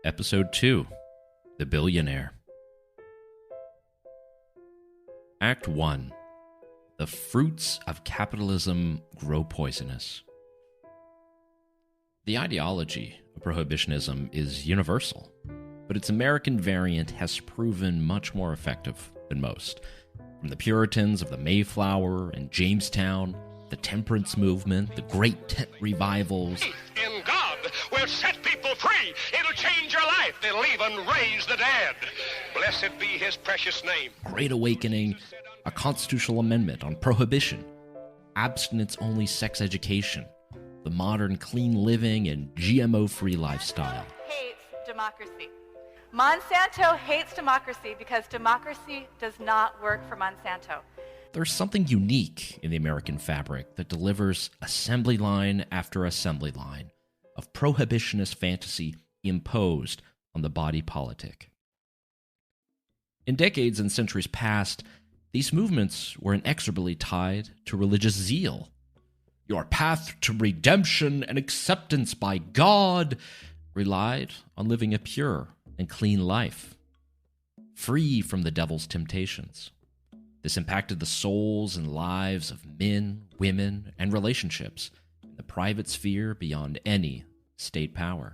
Episode 2, The Billionaire. Act 1, The Fruits of Capitalism Grow Poisonous. The ideology of prohibitionism is universal, but its American variant has proven much more effective than most. From the Puritans of the Mayflower and Jamestown, the temperance movement, the great tent revivals. In God will set people free. It'll change your life. It'll even raise the dead. Blessed be his precious name. Great Awakening, a constitutional amendment on prohibition, abstinence-only sex education, the modern clean living and GMO-free lifestyle. Hates democracy. Monsanto hates democracy because democracy does not work for Monsanto. There's something unique in the American fabric that delivers assembly line after assembly line of prohibitionist fantasy imposed on the body politic. In decades and centuries past, these movements were inexorably tied to religious zeal. Your path to redemption and acceptance by God relied on living a pure and clean life, free from the devil's temptations. This impacted the souls and lives of men, women, and relationships in the private sphere beyond any state power.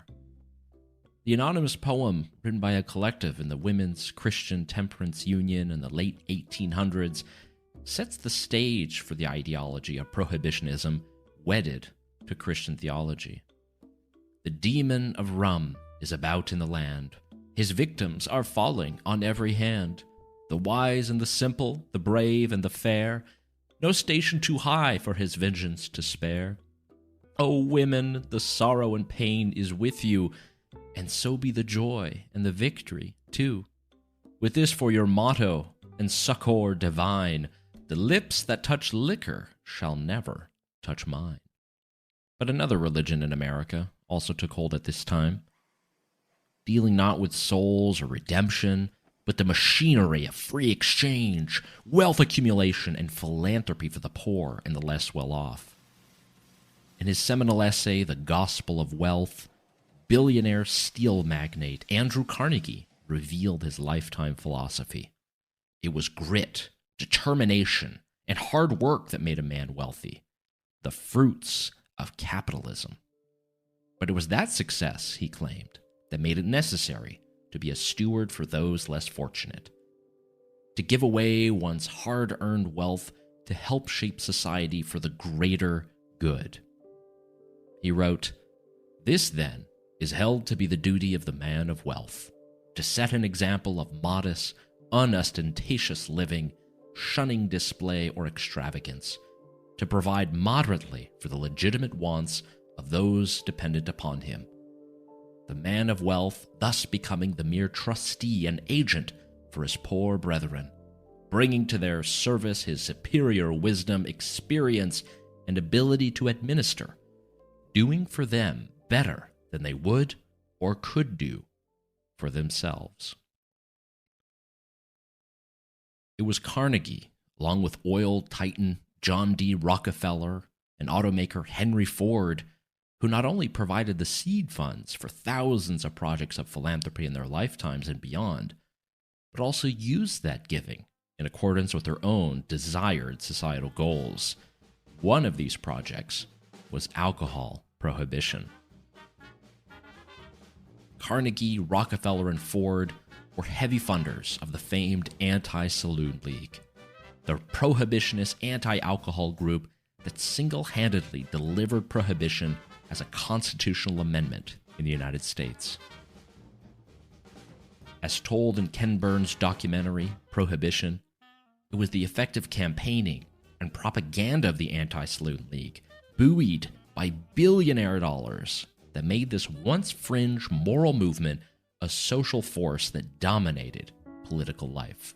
The anonymous poem, written by a collective in the Women's Christian Temperance Union in the late 1800s, sets the stage for the ideology of prohibitionism wedded to Christian theology. The demon of rum is about in the land. His victims are falling on every hand. The wise and the simple, the brave and the fair, no station too high for his vengeance to spare. O women, the sorrow and pain is with you, and so be the joy and the victory too. With this for your motto and succor divine, the lips that touch liquor shall never touch mine. But another religion in America also took hold at this time, dealing not with souls or redemption, but the machinery of free exchange, wealth accumulation, and philanthropy for the poor and the less well-off. In his seminal essay, The Gospel of Wealth, billionaire steel magnate Andrew Carnegie revealed his lifetime philosophy. It was grit, determination, and hard work that made a man wealthy, the fruits of capitalism. But it was that success, he claimed, that made it necessary to be a steward for those less fortunate, to give away one's hard-earned wealth to help shape society for the greater good. He wrote, "This, then, is held to be the duty of the man of wealth, to set an example of modest, unostentatious living, shunning display or extravagance, to provide moderately for the legitimate wants of those dependent upon him. The man of wealth thus becoming the mere trustee and agent for his poor brethren, bringing to their service his superior wisdom, experience, and ability to administer, doing for them better than they would or could do for themselves." It was Carnegie, along with oil titan John D. Rockefeller and automaker Henry Ford, who not only provided the seed funds for thousands of projects of philanthropy in their lifetimes and beyond, but also used that giving in accordance with their own desired societal goals. One of these projects was alcohol prohibition. Carnegie, Rockefeller, and Ford were heavy funders of the famed Anti-Saloon League, the prohibitionist anti-alcohol group that single-handedly delivered prohibition as a constitutional amendment in the United States. As told in Ken Burns' documentary, Prohibition, it was the effective campaigning and propaganda of the Anti-Saloon League, buoyed by billionaire dollars, that made this once fringe moral movement a social force that dominated political life.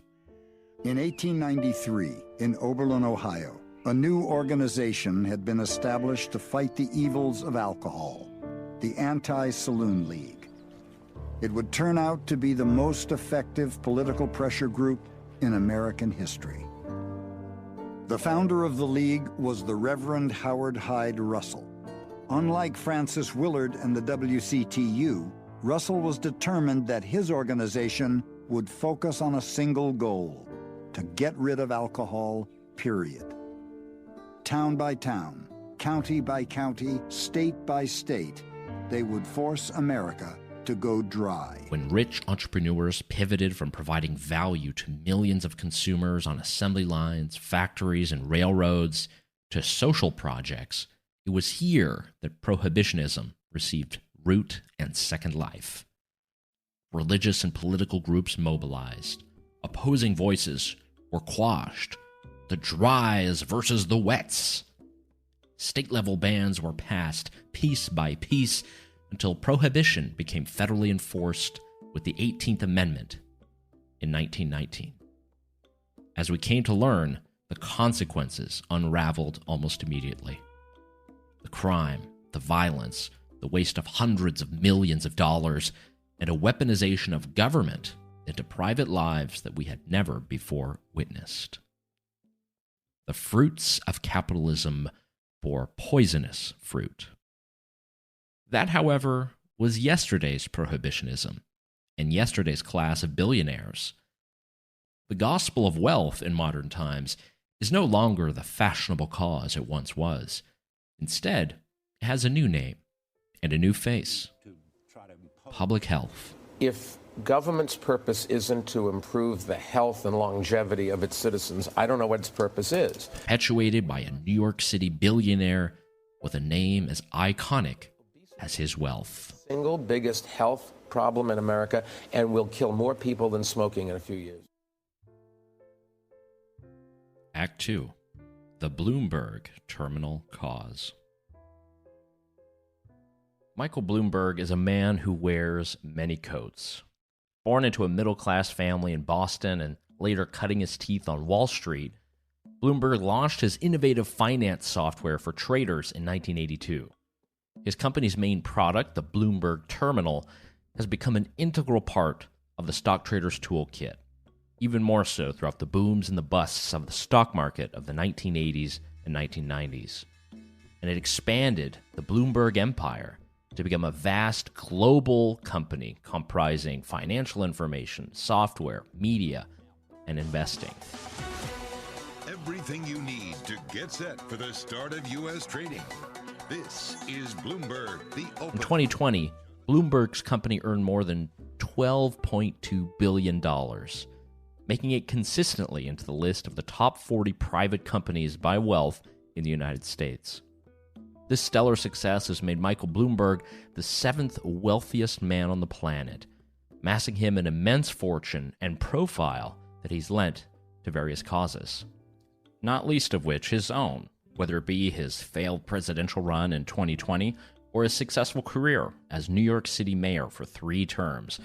In 1893, in Oberlin, Ohio, a new organization had been established to fight the evils of alcohol, the Anti-Saloon League. It would turn out to be the most effective political pressure group in American history. The founder of the League was the Reverend Howard Hyde Russell. Unlike Francis Willard and the WCTU, Russell was determined that his organization would focus on a single goal: to get rid of alcohol, period. Town by town, county by county, state by state, they would force America to go dry. When rich entrepreneurs pivoted from providing value to millions of consumers on assembly lines, factories, and railroads to social projects, it was here that prohibitionism received root and second life. Religious and political groups mobilized. Opposing voices were quashed. The dries versus the wets. State-level bans were passed piece by piece until prohibition became federally enforced with the 18th Amendment in 1919. As we came to learn, the consequences unraveled almost immediately. The crime, the violence, the waste of hundreds of millions of dollars, and a weaponization of government into private lives that we had never before witnessed. The fruits of capitalism bore poisonous fruit. That, however, was yesterday's prohibitionism and yesterday's class of billionaires. The gospel of wealth in modern times is no longer the fashionable cause it once was. Instead, it has a new name and a new face: public health. If government's purpose isn't to improve the health and longevity of its citizens, I don't know what its purpose is. Perpetuated by a New York City billionaire with a name as iconic as his wealth. Single biggest health problem in America, and will kill more people than smoking in a few years. Act 2. The Bloomberg Terminal Cause. Michael Bloomberg is a man who wears many coats. Born into a middle-class family in Boston and later cutting his teeth on Wall Street, Bloomberg launched his innovative finance software for traders in 1982. His company's main product, the Bloomberg Terminal, has become an integral part of the stock trader's toolkit, even more so throughout the booms and the busts of the stock market of the 1980s and 1990s. And it expanded the Bloomberg empire to become a vast global company comprising financial information, software, media, and investing. Everything you need to get set for the start of U.S. trading. This is Bloomberg, the Open. In 2020, Bloomberg's company earned more than $12.2 billion, making it consistently into the list of the top 40 private companies by wealth in the United States. This stellar success has made Michael Bloomberg the 7th wealthiest man on the planet, amassing him an immense fortune and profile that he's lent to various causes, not least of which his own, whether it be his failed presidential run in 2020 or his successful career as New York City mayor for 3 terms.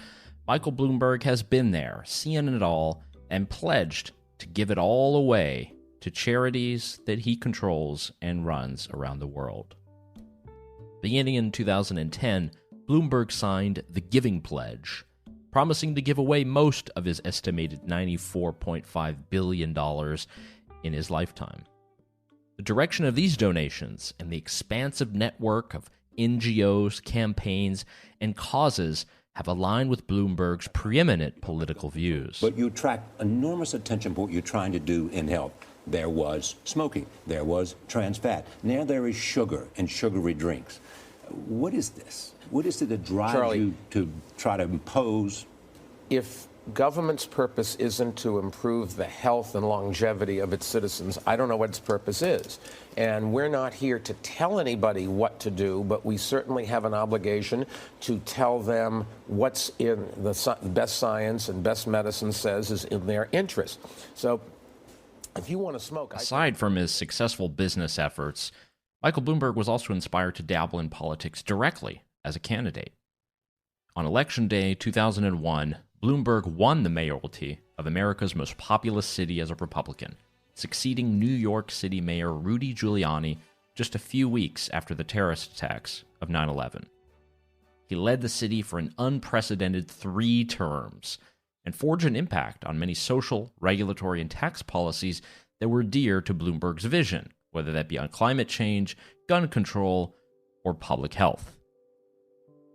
Michael Bloomberg has been there, seen it all, and pledged to give it all away to charities that he controls and runs around the world. Beginning in 2010, Bloomberg signed the Giving Pledge, promising to give away most of his estimated $94.5 billion in his lifetime. The direction of these donations and the expansive network of NGOs, campaigns, and causes have aligned with Bloomberg's preeminent political views. But you attract enormous attention for what you're trying to do in health. There was smoking. There was trans fat. Now there is sugar and sugary drinks. What is this? What is it that drives you to try to impose? If government's purpose isn't to improve the health and longevity of its citizens, I don't know what its purpose is. And we're not here to tell anybody what to do, but we certainly have an obligation to tell them what's in the best science and best medicine says is in their interest. So if you want to smoke... Aside from his successful business efforts, Michael Bloomberg was also inspired to dabble in politics directly as a candidate. On Election Day 2001, Bloomberg won the mayoralty of America's most populous city as a Republican, succeeding New York City Mayor Rudy Giuliani just a few weeks after the terrorist attacks of 9/11. He led the city for an unprecedented 3 terms and forged an impact on many social, regulatory, and tax policies that were dear to Bloomberg's vision, whether that be on climate change, gun control, or public health.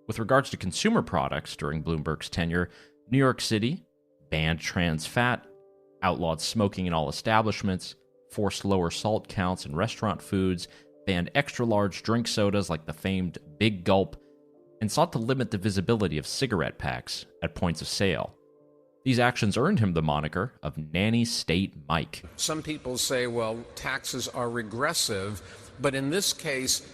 With regards to consumer products during Bloomberg's tenure, New York City banned trans fat, outlawed smoking in all establishments, forced lower salt counts in restaurant foods, banned extra-large drink sodas like the famed Big Gulp, and sought to limit the visibility of cigarette packs at points of sale. These actions earned him the moniker of Nanny State Mike. Some people say, well, taxes are regressive, but in this case,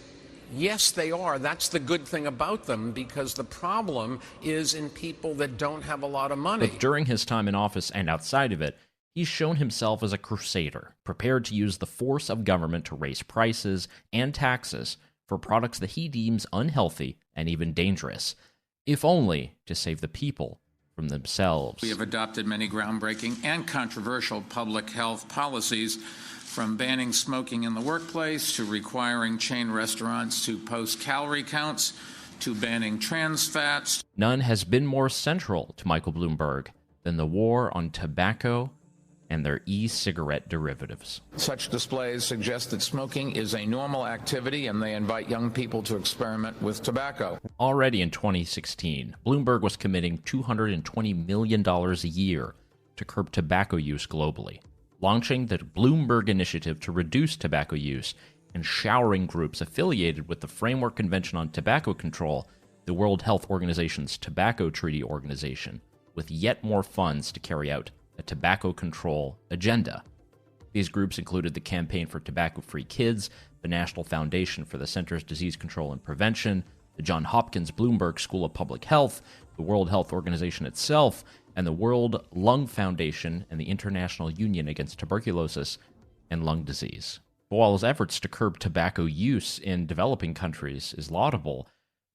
yes, they are. That's the good thing about them, because the problem is in people that don't have a lot of money. But during his time in office and outside of it, he's shown himself as a crusader, prepared to use the force of government to raise prices and taxes for products that he deems unhealthy and even dangerous, if only to save the people from themselves. We have adopted many groundbreaking and controversial public health policies, from banning smoking in the workplace to requiring chain restaurants to post calorie counts to banning trans fats. None has been more central to Michael Bloomberg than the war on tobacco and their e-cigarette derivatives. Such displays suggest that smoking is a normal activity, and they invite young people to experiment with tobacco. Already in 2016, Bloomberg was committing $220 million a year to curb tobacco use globally, launching the Bloomberg Initiative to reduce tobacco use, and showering groups affiliated with the Framework Convention on Tobacco Control, the World Health Organization's Tobacco Treaty Organization, with yet more funds to carry out a tobacco control agenda. These groups included the Campaign for Tobacco-Free Kids, the National Foundation for the Centers Disease Control and Prevention, the Johns Hopkins Bloomberg School of Public Health, the World Health Organization itself, and the World Lung Foundation and the International Union Against Tuberculosis and Lung Disease. While his efforts to curb tobacco use in developing countries is laudable,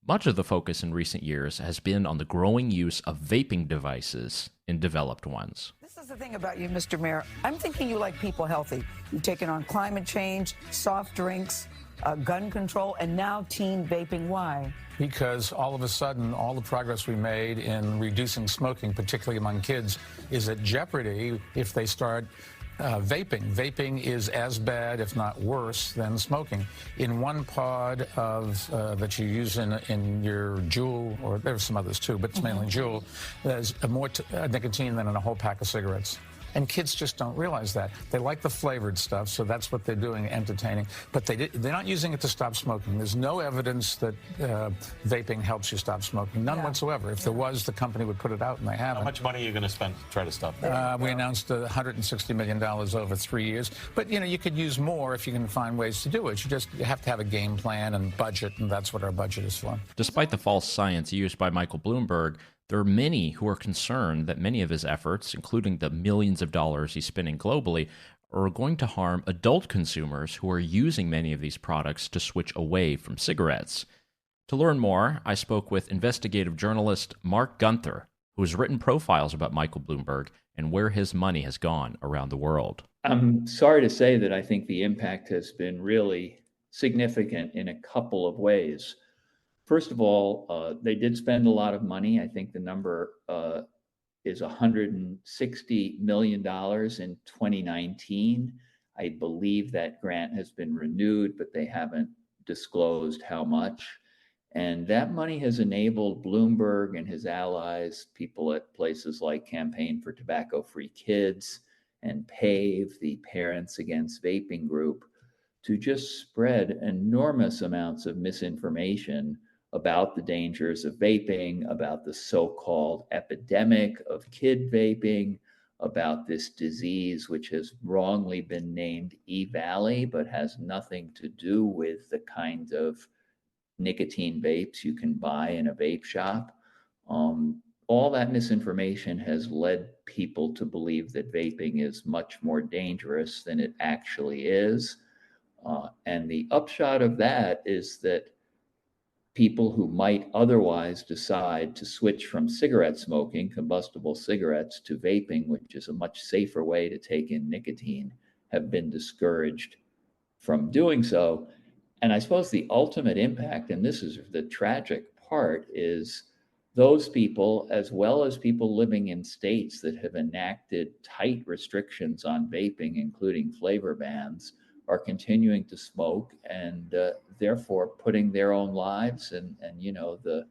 much of the focus in recent years has been on the growing use of vaping devices in developed ones. This is the thing about you, Mr. Mayor. I'm thinking you like people healthy. You've taken on climate change, soft drinks, gun control, and now teen vaping. Why? Because all of a sudden, all the progress we made in reducing smoking, particularly among kids, is at jeopardy if they start vaping. Vaping is as bad, if not worse, than smoking. In one pod of that you use in your Juul, or there's some others too, but it's mainly Juul, there's more nicotine than in a whole pack of cigarettes. And kids just don't realize that. They like the flavored stuff, so that's what they're doing, entertaining. But they're not using it to stop smoking. There's no evidence that vaping helps you stop smoking. None whatsoever. If there was, the company would put it out, and they haven't. How much money are you going to spend to try to stop that? We announced $160 million over 3 years. But, you could use more if you can find ways to do it. You have to have a game plan and budget, and that's what our budget is for. Despite the false science used by Michael Bloomberg, there are many who are concerned that many of his efforts, including the millions of dollars he's spending globally, are going to harm adult consumers who are using many of these products to switch away from cigarettes. To learn more, I spoke with investigative journalist Mark Gunther, who has written profiles about Michael Bloomberg and where his money has gone around the world. I'm sorry to say that I think the impact has been really significant in a couple of ways. First of all, they did spend a lot of money. I think the number is $160 million in 2019. I believe that grant has been renewed, but they haven't disclosed how much. And that money has enabled Bloomberg and his allies, people at places like Campaign for Tobacco-Free Kids and PAVE, the Parents Against Vaping group, to just spread enormous amounts of misinformation about the dangers of vaping, about the so-called epidemic of kid vaping, about this disease which has wrongly been named E-Valley, but has nothing to do with the kind of nicotine vapes you can buy in a vape shop. All that misinformation has led people to believe that vaping is much more dangerous than it actually is. And the upshot of that is that people who might otherwise decide to switch from cigarette smoking, combustible cigarettes, to vaping, which is a much safer way to take in nicotine, have been discouraged from doing so. And I suppose the ultimate impact, and this is the tragic part, is those people, as well as people living in states that have enacted tight restrictions on vaping, including flavor bans, are continuing to smoke and therefore putting their own lives and the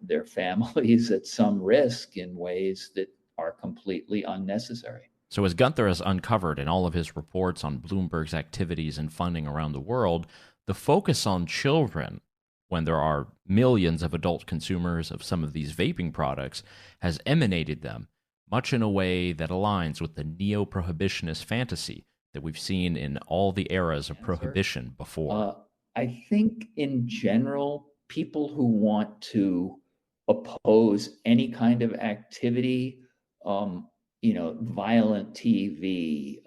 their families at some risk in ways that are completely unnecessary. So, as Gunther has uncovered in all of his reports on Bloomberg's activities and funding around the world, the focus on children, when there are millions of adult consumers of some of these vaping products, has emanated them, much in a way that aligns with the neo-prohibitionist fantasy that we've seen in all the eras of prohibition before. I think in general, people who want to oppose any kind of activity, violent TV,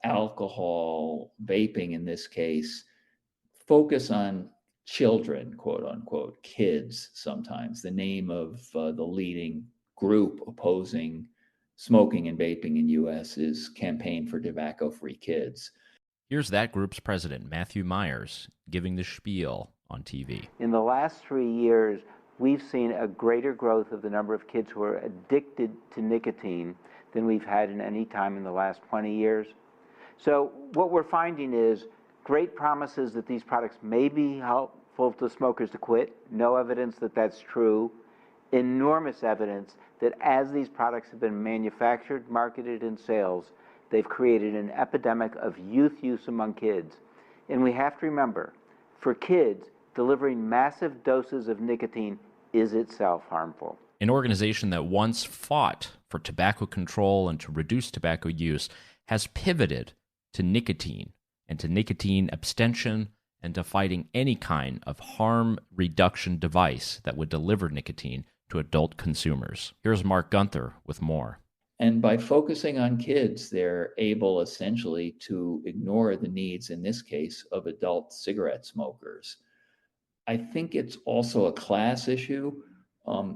alcohol, vaping in this case, focus on children, quote unquote, kids sometimes. The name of the leading group opposing smoking and vaping in U.S. is Campaign for Tobacco-Free Kids. Here's that group's president, Matthew Myers, giving the spiel on TV. In the last 3 years, we've seen a greater growth of the number of kids who are addicted to nicotine than we've had in any time in the last 20 years. So what we're finding is great promises that these products may be helpful to smokers to quit. No evidence that that's true. Enormous evidence that as these products have been manufactured, marketed, and sales, they've created an epidemic of youth use among kids. And we have to remember, for kids, delivering massive doses of nicotine is itself harmful. An organization that once fought for tobacco control and to reduce tobacco use has pivoted to nicotine and to nicotine abstention and to fighting any kind of harm reduction device that would deliver nicotine to adult consumers. Here's Mark Gunther with more. And by focusing on kids, they're able essentially to ignore the needs, in this case, of adult cigarette smokers. I think it's also a class issue.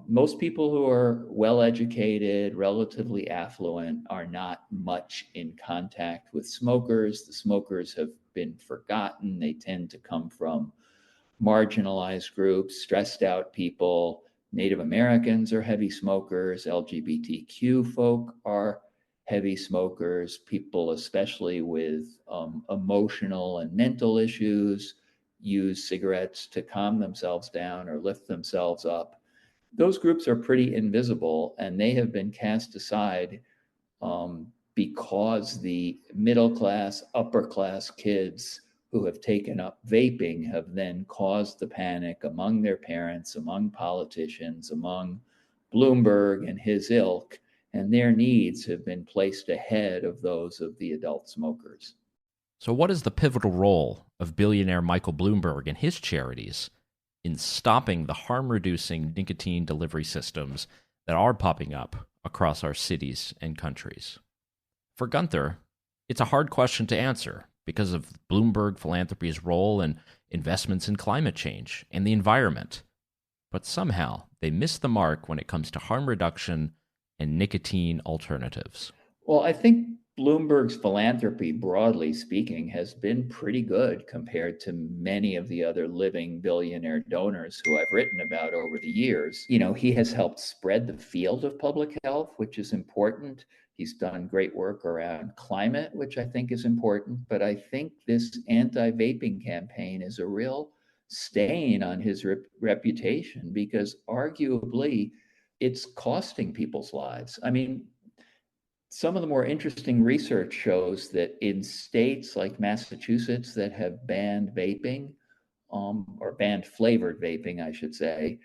Most people who are well-educated, relatively affluent, are not much in contact with smokers. The smokers have been forgotten. They tend to come from marginalized groups, stressed out people. Native Americans are heavy smokers. LGBTQ folk are heavy smokers. People, especially with emotional and mental issues, use cigarettes to calm themselves down or lift themselves up. Those groups are pretty invisible, and they have been cast aside because the middle class, upper class kids who have taken up vaping have then caused the panic among their parents, among politicians, among Bloomberg and his ilk, and their needs have been placed ahead of those of the adult smokers. So what is the pivotal role of billionaire Michael Bloomberg and his charities in stopping the harm-reducing nicotine delivery systems that are popping up across our cities and countries? For Gunther, it's a hard question to answer because of Bloomberg Philanthropy's role in investments in climate change and the environment. But somehow, they miss the mark when it comes to harm reduction and nicotine alternatives. Well, I think Bloomberg's philanthropy, broadly speaking, has been pretty good compared to many of the other living billionaire donors who I've written about over the years. You know, he has helped spread the field of public health, which is important. He's done great work around climate, which I think is important. But I think this anti-vaping campaign is a real stain on his reputation because arguably it's costing people's lives. I mean, some of the more interesting research shows that in states like Massachusetts that have banned vaping, or banned flavored vaping, I should say,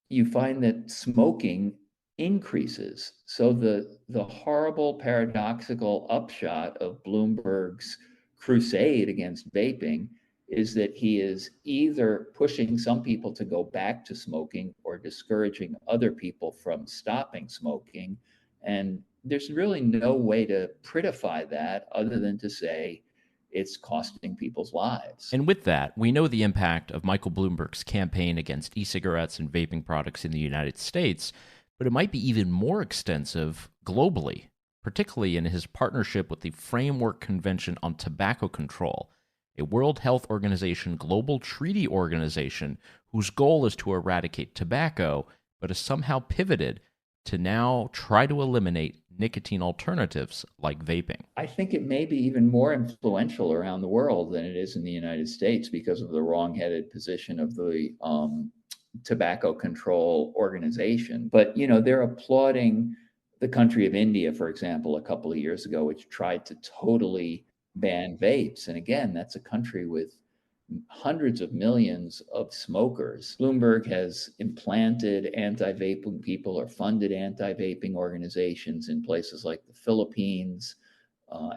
you find that smoking increases. So the horrible paradoxical upshot of Bloomberg's crusade against vaping is that he is either pushing some people to go back to smoking or discouraging other people from stopping smoking. And there's really no way to prettify that other than to say it's costing people's lives. And with that, we know the impact of Michael Bloomberg's campaign against e-cigarettes and vaping products in the United States, but it might be even more extensive globally, particularly in his partnership with the Framework Convention on Tobacco Control, a World Health Organization global treaty organization whose goal is to eradicate tobacco, but has somehow pivoted to now try to eliminate nicotine alternatives like vaping. I think it may be even more influential around the world than it is in the United States because of the wrong-headed position of the tobacco control organization. But, they're applauding the country of India, for example, a couple of years ago, which tried to totally ban vapes. And again, that's a country with hundreds of millions of smokers. Bloomberg has implanted anti-vaping people or funded anti-vaping organizations in places like the Philippines.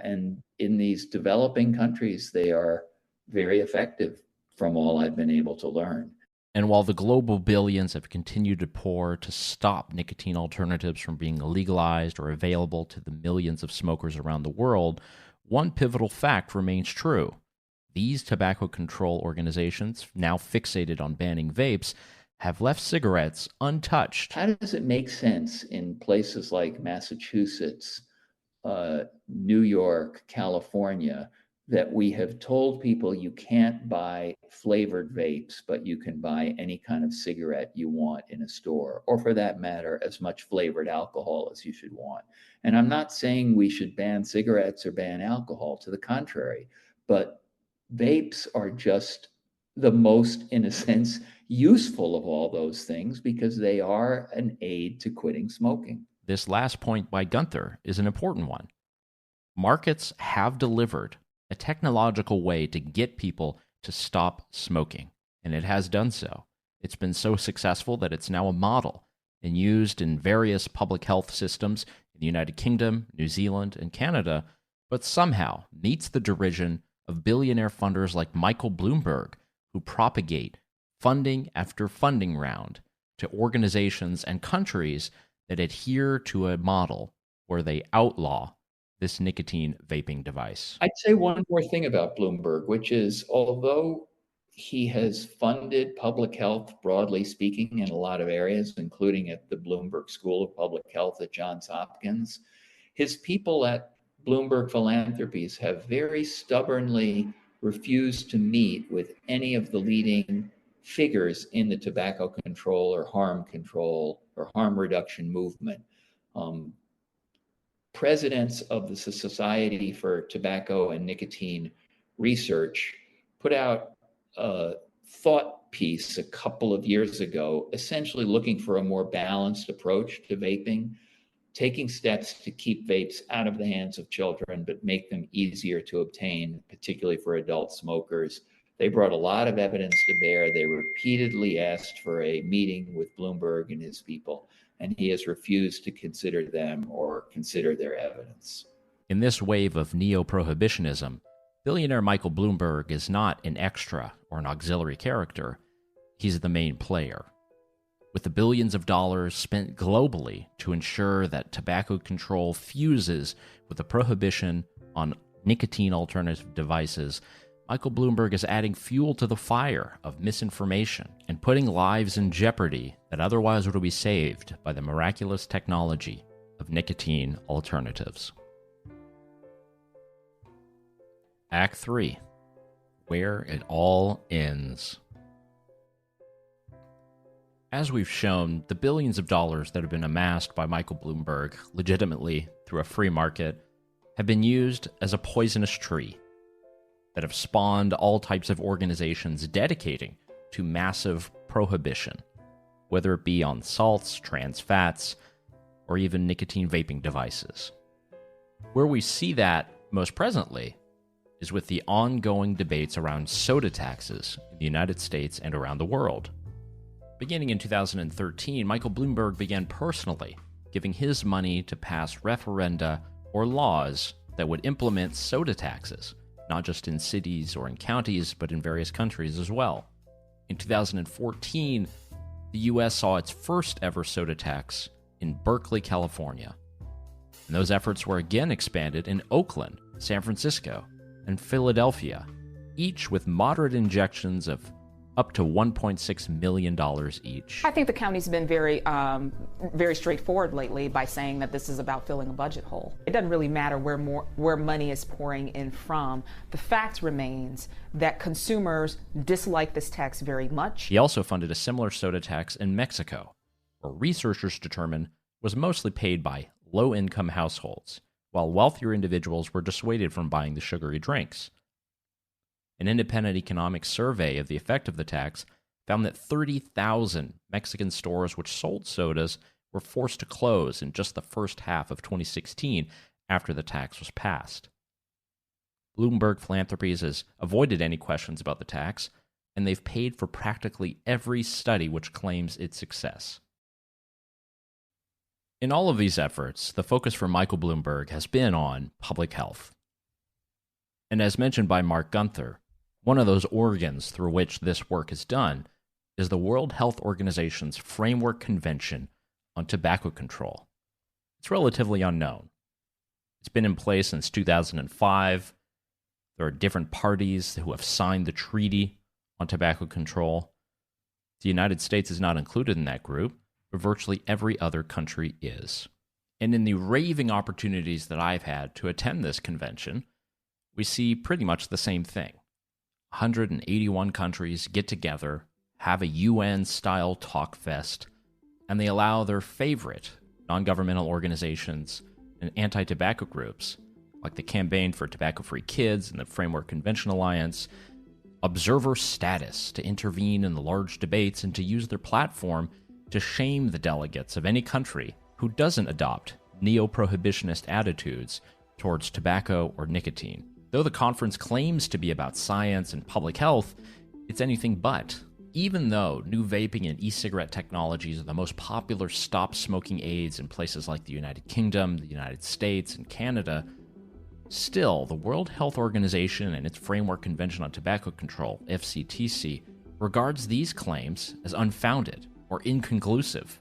And in these developing countries, they are very effective from all I've been able to learn. And while the global billions have continued to pour to stop nicotine alternatives from being legalized or available to the millions of smokers around the world, one pivotal fact remains true. These tobacco control organizations, now fixated on banning vapes, have left cigarettes untouched. How does it make sense in places like Massachusetts, New York, California, that we have told people you can't buy flavored vapes, but you can buy any kind of cigarette you want in a store, or for that matter, as much flavored alcohol as you should want? And I'm not saying we should ban cigarettes or ban alcohol, to the contrary, but vapes are just the most, in a sense, useful of all those things because they are an aid to quitting smoking. This last point by Gunther is an important one. Markets have delivered a technological way to get people to stop smoking, and it has done so. It's been so successful that it's now a model and used in various public health systems in the United Kingdom, New Zealand, and Canada, but somehow meets the derision of billionaire funders like Michael Bloomberg, who propagate funding after funding round to organizations and countries that adhere to a model where they outlaw this nicotine vaping device. I'd say one more thing about Bloomberg, which is although he has funded public health, broadly speaking, in a lot of areas, including at the Bloomberg School of Public Health at Johns Hopkins, his people at Bloomberg Philanthropies have very stubbornly refused to meet with any of the leading figures in the tobacco control or harm reduction movement. Presidents of the Society for Tobacco and Nicotine Research put out a thought piece a couple of years ago, essentially looking for a more balanced approach to vaping, taking steps to keep vapes out of the hands of children, but make them easier to obtain, particularly for adult smokers. They brought a lot of evidence to bear. They repeatedly asked for a meeting with Bloomberg and his people, and he has refused to consider them or consider their evidence. In this wave of neo-prohibitionism, billionaire Michael Bloomberg is not an extra or an auxiliary character. He's the main player. With the billions of dollars spent globally to ensure that tobacco control fuses with the prohibition on nicotine alternative devices, Michael Bloomberg is adding fuel to the fire of misinformation and putting lives in jeopardy that otherwise would be saved by the miraculous technology of nicotine alternatives. Act 3. Where it all ends. As we've shown, the billions of dollars that have been amassed by Michael Bloomberg legitimately through a free market have been used as a poisonous tree that have spawned all types of organizations dedicating to massive prohibition, whether it be on salts, trans fats, or even nicotine vaping devices. Where we see that most presently is with the ongoing debates around soda taxes in the United States and around the world. Beginning in 2013, Michael Bloomberg began personally giving his money to pass referenda or laws that would implement soda taxes, not just in cities or in counties, but in various countries as well. In 2014, the U.S. saw its first ever soda tax in Berkeley, California. And those efforts were again expanded in Oakland, San Francisco, and Philadelphia, each with moderate injections of up to $1.6 million each. I think the county's been very straightforward lately by saying that this is about filling a budget hole. It doesn't really matter where money is pouring in from. The fact remains that consumers dislike this tax very much. He also funded a similar soda tax in Mexico, where researchers determined was mostly paid by low-income households, while wealthier individuals were dissuaded from buying the sugary drinks. An independent economic survey of the effect of the tax found that 30,000 Mexican stores which sold sodas were forced to close in just the first half of 2016 after the tax was passed. Bloomberg Philanthropies has avoided any questions about the tax, and they've paid for practically every study which claims its success. In all of these efforts, the focus for Michael Bloomberg has been on public health. And as mentioned by Mark Gunther, one of those organs through which this work is done is the World Health Organization's Framework Convention on Tobacco Control. It's relatively unknown. It's been in place since 2005. There are different parties who have signed the treaty on tobacco control. The United States is not included in that group, but virtually every other country is. And in the raving opportunities that I've had to attend this convention, we see pretty much the same thing. 181 countries get together, have a UN-style talk fest, and they allow their favorite non-governmental organizations and anti-tobacco groups, like the Campaign for Tobacco-Free Kids and the Framework Convention Alliance, observer status to intervene in the large debates and to use their platform to shame the delegates of any country who doesn't adopt neo-prohibitionist attitudes towards tobacco or nicotine. Though the conference claims to be about science and public health, it's anything but. Even though new vaping and e-cigarette technologies are the most popular stop-smoking aids in places like the United Kingdom, the United States, and Canada, still, the World Health Organization and its Framework Convention on Tobacco Control, FCTC, regards these claims as unfounded or inconclusive.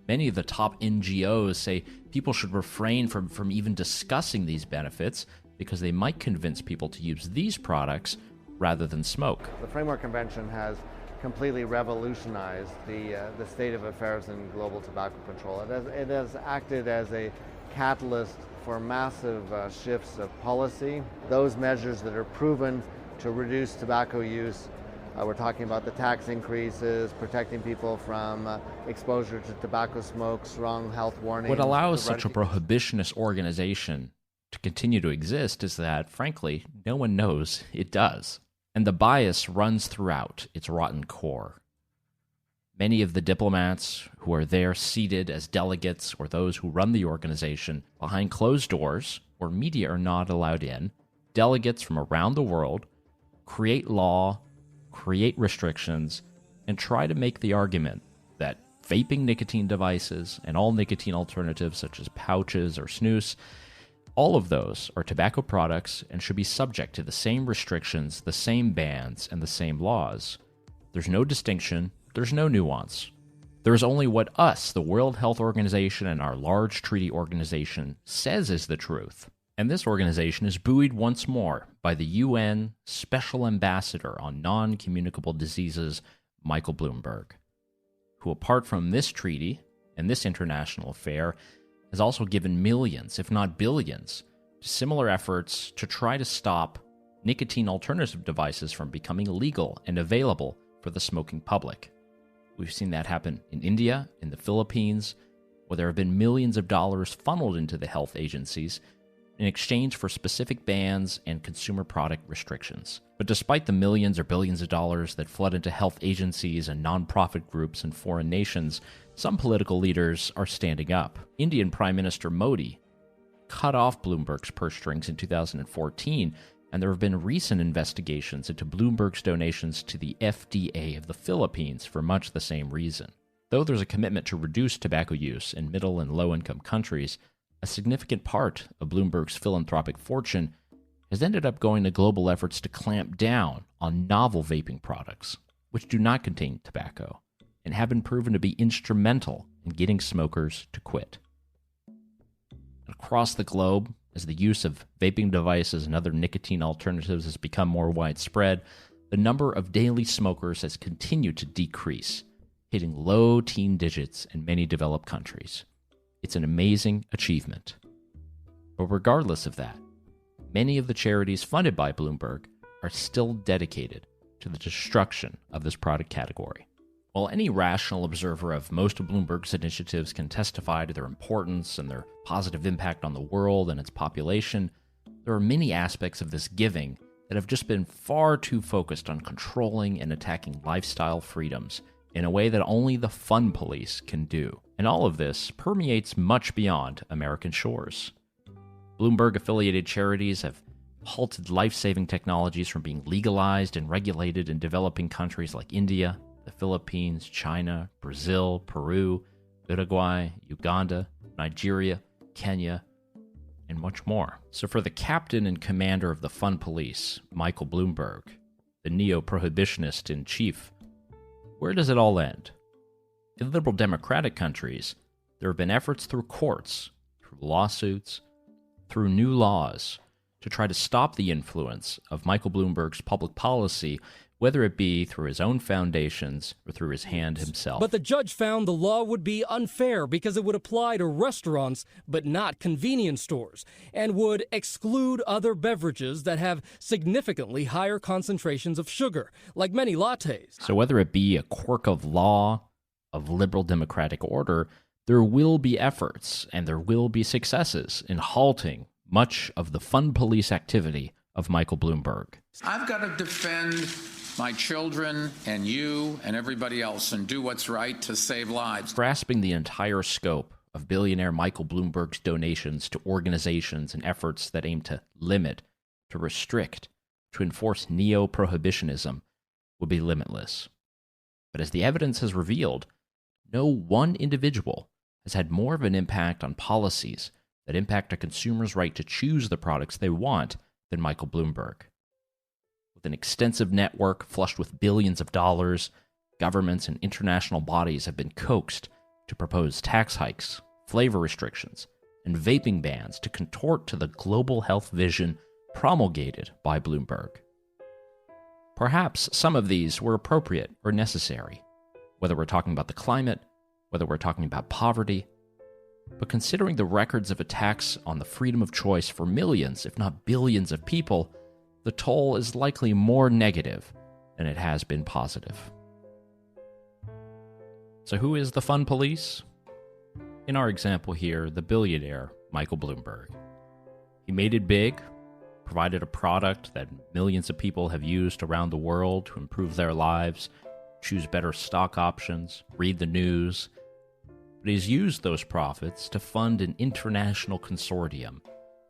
Many of the top NGOs say people should refrain from even discussing these benefits because they might convince people to use these products rather than smoke. The Framework Convention has completely revolutionized the state of affairs in global tobacco control. It has acted as a catalyst for massive shifts of policy. Those measures that are proven to reduce tobacco use, we're talking about the tax increases, protecting people from exposure to tobacco smoke, strong health warnings. What allows such a prohibitionist organization to continue to exist is that, frankly, no one knows it does. And the bias runs throughout its rotten core. Many of the diplomats who are there seated as delegates or those who run the organization behind closed doors, where media are not allowed in, delegates from around the world create law, create restrictions, and try to make the argument that vaping nicotine devices and all nicotine alternatives such as pouches or snus, all of those are tobacco products and should be subject to the same restrictions, the same bans, and the same laws. There's no distinction. There's no nuance. There's only what us, the World Health Organization, and our large treaty organization says is the truth. And this organization is buoyed once more by the UN Special Ambassador on Non-Communicable Diseases, Michael Bloomberg, who, apart from this treaty and this international affair, has also given millions, if not billions, to similar efforts to try to stop nicotine alternative devices from becoming legal and available for the smoking public. We've seen that happen in India, in the Philippines, where there have been millions of dollars funneled into the health agencies in exchange for specific bans and consumer product restrictions. But despite the millions or billions of dollars that flood into health agencies and nonprofit groups in foreign nations, some political leaders are standing up. Indian Prime Minister Modi cut off Bloomberg's purse strings in 2014, and there have been recent investigations into Bloomberg's donations to the FDA of the Philippines for much the same reason. Though there's a commitment to reduce tobacco use in middle and low-income countries, a significant part of Bloomberg's philanthropic fortune has ended up going to global efforts to clamp down on novel vaping products, which do not contain tobacco, and have been proven to be instrumental in getting smokers to quit. Across the globe, as the use of vaping devices and other nicotine alternatives has become more widespread, the number of daily smokers has continued to decrease, hitting low teen digits in many developed countries. It's an amazing achievement. But regardless of that, many of the charities funded by Bloomberg are still dedicated to the destruction of this product category. While any rational observer of most of Bloomberg's initiatives can testify to their importance and their positive impact on the world and its population, there are many aspects of this giving that have just been far too focused on controlling and attacking lifestyle freedoms in a way that only the fun police can do. And all of this permeates much beyond American shores. Bloomberg-affiliated charities have halted life-saving technologies from being legalized and regulated in developing countries like India, the Philippines, China, Brazil, Peru, Uruguay, Uganda, Nigeria, Kenya, and much more. So for the captain and commander of the fun police, Michael Bloomberg, the neo-prohibitionist in chief, where does it all end? In liberal democratic countries, there have been efforts through courts, through lawsuits, through new laws, to try to stop the influence of Michael Bloomberg's public policy, whether it be through his own foundations or through his hand himself. But the judge found the law would be unfair because it would apply to restaurants but not convenience stores, and would exclude other beverages that have significantly higher concentrations of sugar, like many lattes. So whether it be a quirk of law, of liberal democratic order, there will be efforts and there will be successes in halting much of the fun police activity of Michael Bloomberg. I've got to defend my children and you and everybody else and do what's right to save lives. Grasping the entire scope of billionaire Michael Bloomberg's donations to organizations and efforts that aim to limit, to restrict, to enforce neo-prohibitionism would be limitless. But as the evidence has revealed, no one individual has had more of an impact on policies that impact a consumer's right to choose the products they want than Michael Bloomberg. With an extensive network flushed with billions of dollars, governments and international bodies have been coaxed to propose tax hikes, flavor restrictions, and vaping bans to contort to the global health vision promulgated by Bloomberg. Perhaps some of these were appropriate or necessary, whether we're talking about the climate, whether we're talking about poverty. But considering the records of attacks on the freedom of choice for millions, if not billions of people, the toll is likely more negative than it has been positive. So who is the fun police? In our example here, the billionaire Michael Bloomberg. He made it big, provided a product that millions of people have used around the world to improve their lives, choose better stock options, read the news. But he's used those profits to fund an international consortium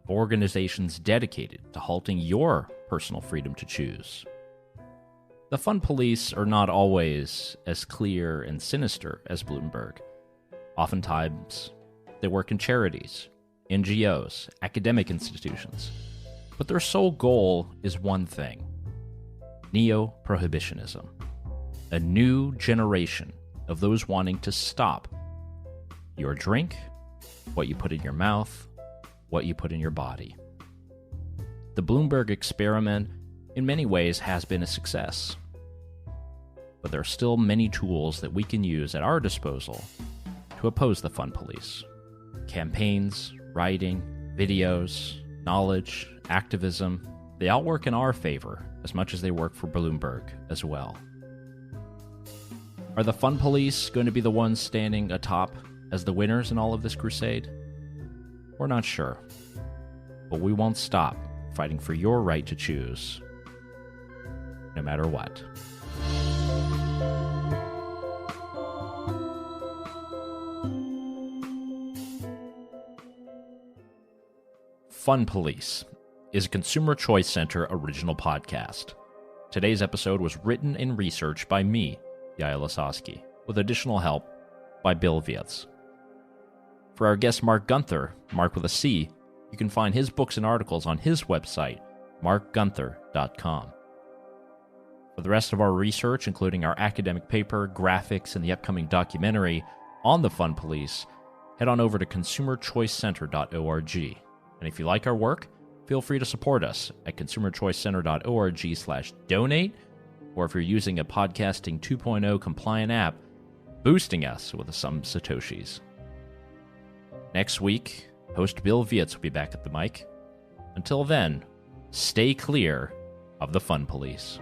of organizations dedicated to halting your personal freedom to choose. The fun police are not always as clear and sinister as Bloomberg. Oftentimes, they work in charities, NGOs, academic institutions. But their sole goal is one thing: neo-prohibitionism. A new generation of those wanting to stop your drink, what you put in your mouth, what you put in your body. The Bloomberg experiment, in many ways, has been a success. But there are still many tools that we can use at our disposal to oppose the fun police. Campaigns, writing, videos, knowledge, activism, they all work in our favor as much as they work for Bloomberg as well. Are the fun police going to be the ones standing atop as the winners in all of this crusade? We're not sure. But we won't stop fighting for your right to choose, no matter what. Fun Police is a Consumer Choice Center original podcast. Today's episode was written and researched by me, Yael Lasowski, with additional help by Bill Vietz. For our guest Mark Gunther, Mark with a C, you can find his books and articles on his website, markgunther.com. For the rest of our research, including our academic paper, graphics, and the upcoming documentary on the Fun Police, head on over to consumerchoicecenter.org. And if you like our work, feel free to support us at consumerchoicecenter.org/donate, or if you're using a Podcasting 2.0 compliant app, boosting us with some Satoshis. Next week, host Bill Vietz will be back at the mic. Until then, stay clear of the Fun Police.